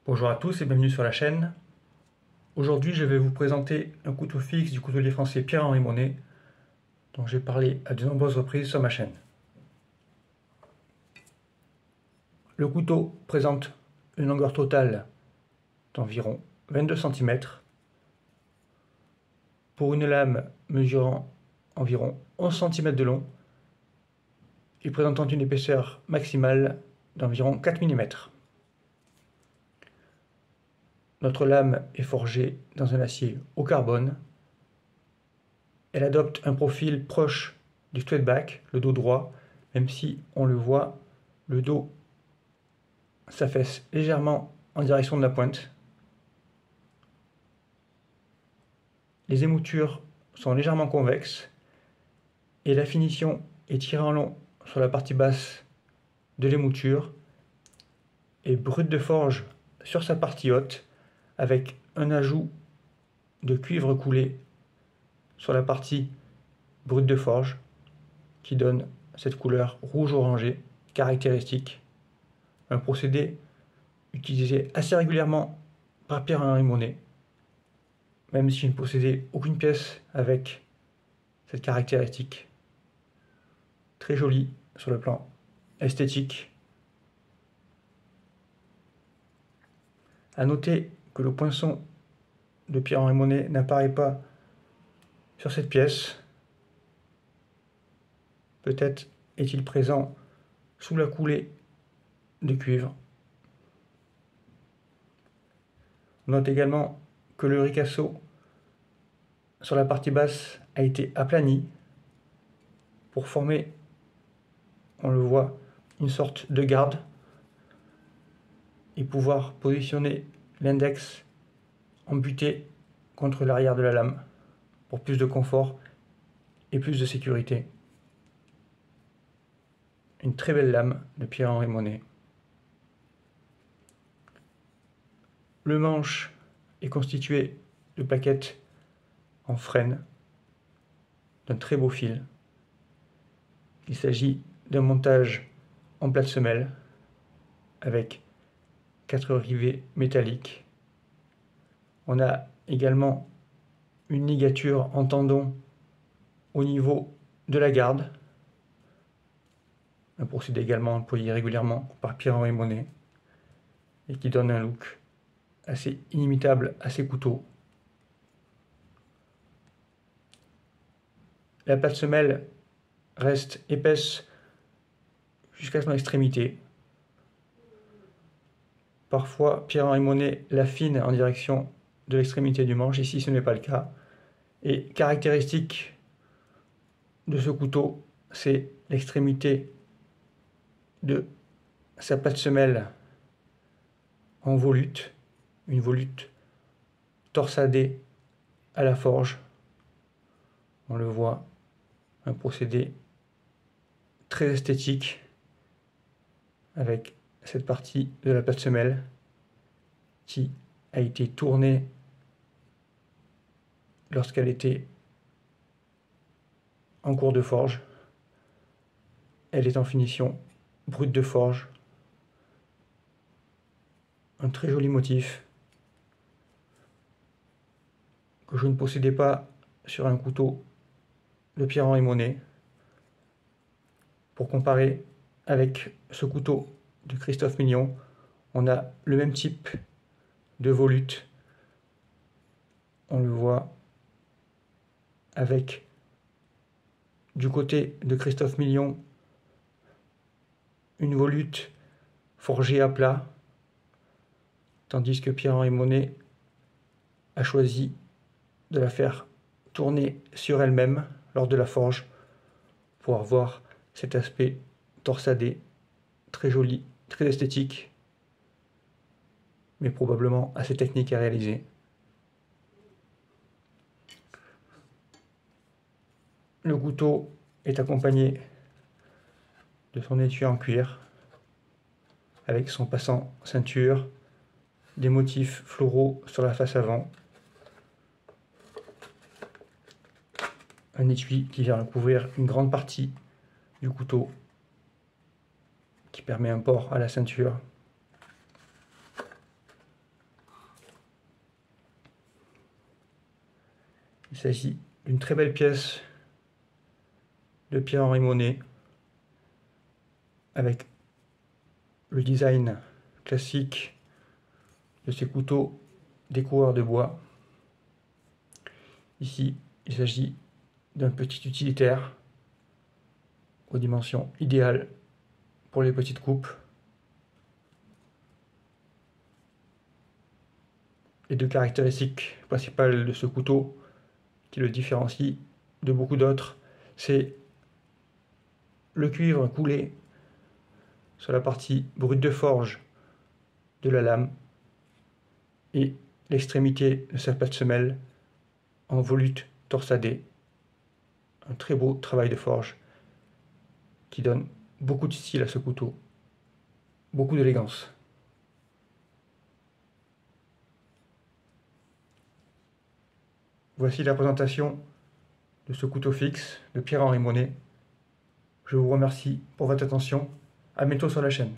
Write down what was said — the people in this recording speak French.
Bonjour à tous et bienvenue sur la chaîne. Aujourd'hui, je vais vous présenter un couteau fixe du coutelier français Pierre-Henri Monet, dont j'ai parlé à de nombreuses reprises sur ma chaîne. Le couteau présente une longueur totale d'environ 22 cm pour une lame mesurant environ 11 cm de long et présentant une épaisseur maximale d'environ 4 mm. Notre lame est forgée dans un acier au carbone. Elle adopte un profil proche du straight back, le dos droit, même si on le voit, le dos s'affaisse légèrement en direction de la pointe. Les émoutures sont légèrement convexes et la finition est tirée en long sur la partie basse de l'émouture et brute de forge sur sa partie haute avec un ajout de cuivre coulé sur la partie brute de forge qui donne cette couleur rouge orangé caractéristique. Un procédé utilisé assez régulièrement par Pierre-Henri Monet, même si je ne possédais aucune pièce avec cette caractéristique. Très jolie sur le plan esthétique. A noter que le poinçon de Pierre-Henri Monet n'apparaît pas sur cette pièce. Peut-être est-il présent sous la coulée de cuivre. On note également que le ricasso sur la partie basse a été aplani pour former, on le voit, une sorte de garde et pouvoir positionner l'index en butée contre l'arrière de la lame pour plus de confort et plus de sécurité. Une très belle lame de Pierre-Henri Monet. Le manche est constitué de plaquettes en frêne d'un très beau fil. Il s'agit d'un montage en plate semelle avec 4 rivets métalliques. On a également une ligature en tendon au niveau de la garde. Un procédé également employé régulièrement par Pierre-Henri Monet et qui donne un look assez inimitable à ses couteaux. La plate semelle reste épaisse jusqu'à son extrémité. Parfois, Pierre-Henri Monet l'affine en direction de l'extrémité du manche. Ici, ce n'est pas le cas. Et caractéristique de ce couteau, c'est l'extrémité de sa plate semelle en volute, une volute torsadée à la forge. On le voit, un procédé très esthétique avec cette partie de la plate semelle qui a été tournée lorsqu'elle était en cours de forge. Elle est en finition brute de forge. Un très joli motif que je ne possédais pas sur un couteau de Pierre-Henri Monet. Pour comparer avec ce couteau de Christophe Milyon, on a le même type de volute. On le voit avec, du côté de Christophe Milyon, une volute forgée à plat, tandis que Pierre-Henri Monet a choisi de la faire tourner sur elle-même lors de la forge pour avoir cet aspect torsadé, très joli, très esthétique, mais probablement assez technique à réaliser. Le couteau est accompagné de son étui en cuir, avec son passant ceinture, des motifs floraux sur la face avant, un étui qui vient couvrir une grande partie du couteau, qui permet un port à la ceinture. Il s'agit d'une très belle pièce de Pierre-Henri Monet avec le design classique de ces couteaux découvreurs de bois. Ici, il s'agit d'un petit utilitaire aux dimensions idéales pour les petites coupes. Les deux caractéristiques principales de ce couteau qui le différencie de beaucoup d'autres, c'est le cuivre coulé sur la partie brute de forge de la lame et l'extrémité de sa patte semelle en volute torsadé. Un très beau travail de forge qui donne beaucoup de style à ce couteau, beaucoup d'élégance. Voici la présentation de ce couteau fixe de Pierre-Henri Monet. Je vous remercie pour votre attention. À bientôt sur la chaîne.